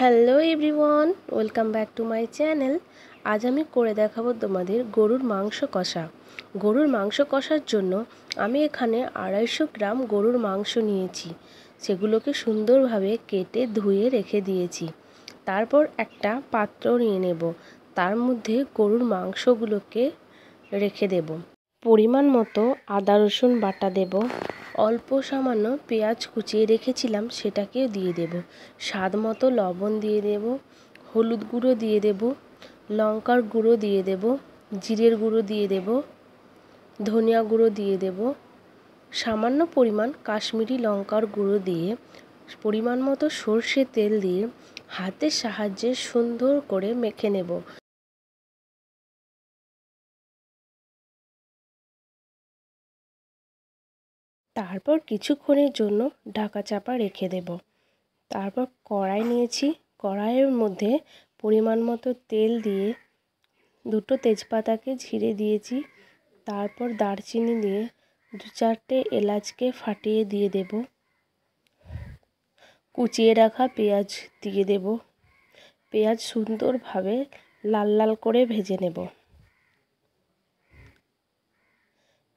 Hello everyone, welcome back to my channel. আজ আমি করে দেখাবো তোমাদের গরুর মাংস কষা। গরুর মাংস কষার জন্য আমি এখানে 250 গ্রাম গরুর মাংস নিয়েছি। সেগুলোকে সুন্দরভাবে কেটে ধুয়ে রেখে দিয়েছি। তারপর একটা পাত্র নিয়ে নেব, তার মধ্যে গরুর মাংসগুলোকে রেখে দেব। পরিমাণ মতো আদা রসুন বাটা দেব, অল্প সামান্য পেঁয়াজ কুচিয়ে রেখেছিলাম সেটাকেও দিয়ে দেব, স্বাদ মতো লবণ দিয়ে দেব, হলুদ গুঁড়ো দিয়ে দেব, লঙ্কার গুঁড়ো দিয়ে দেব, জিরের গুঁড়ো দিয়ে দেব, ধনিয়া গুঁড়ো দিয়ে দেব, সামান্য পরিমাণ কাশ্মীরি লঙ্কার গুঁড়ো দিয়ে পরিমাণ মতো সর্ষের তেল দিয়ে হাতের সাহায্যে সুন্দর করে মেখে নেব। তারপর কিছুক্ষণের জন্য ঢাকা চাপা রেখে দেব। তারপর কড়াই নিয়েছি, কড়াইয়ের মধ্যে পরিমাণ মতো তেল দিয়ে দুটো তেজপাতাকে ছিঁড়ে দিয়েছি। তারপর দারচিনি দিয়ে 2-4টে এলাচকে ফাটিয়ে দিয়ে দেব। কুচিয়ে রাখা পেঁয়াজ দিয়ে দেব। পেঁয়াজ সুন্দরভাবে লাল লাল করে ভেজে নেব।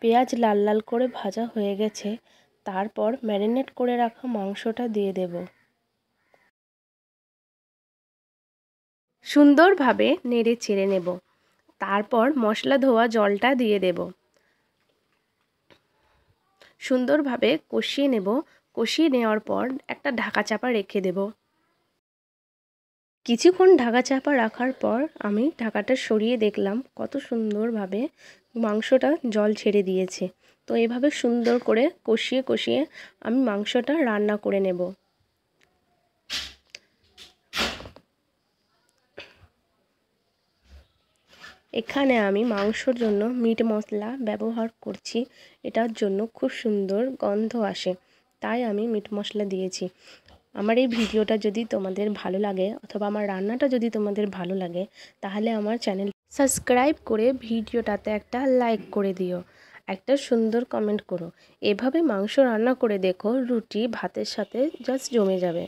পেঁয়াজ লাল লাল করে ভাজা হয়ে গেছে, তারপর ম্যারিনেট করে রাখা মাংসটা দিয়ে দেব। সুন্দরভাবে নেড়ে চেড়ে নেব। তারপর মশলা ধোয়া জলটা দিয়ে দেব। সুন্দরভাবে কষিয়ে নেব। কষিয়ে নেওয়ার পর একটা ঢাকা চাপা রেখে দেব। কিছুক্ষণ ঢাকা চাপা রাখার পর আমি ঢাকাটা সরিয়ে দেখলাম কত সুন্দরভাবে মাংসটা জল ছেড়ে দিয়েছে। তো এভাবে সুন্দর করে কষিয়ে কষিয়ে আমি মাংসটা রান্না করে নেব। এখানে আমি মাংসর জন্য মিট মশলা ব্যবহার করছি। এটার জন্য খুব সুন্দর গন্ধ আসে, তাই আমি মিট মশলা দিয়েছি। আমার এই ভিডিওটা যদি তোমাদের ভালো লাগে অথবা আমার রান্নাটা যদি তোমাদের ভালো লাগে, তাহলে আমার চ্যানেল সাবস্ক্রাইব করে ভিডিওটাতে একটা লাইক করে দিও, একটা সুন্দর কমেন্ট করো। এভাবে মাংস রান্না করে দেখো, রুটি ভাতের সাথে জাস্ট জমে যাবে।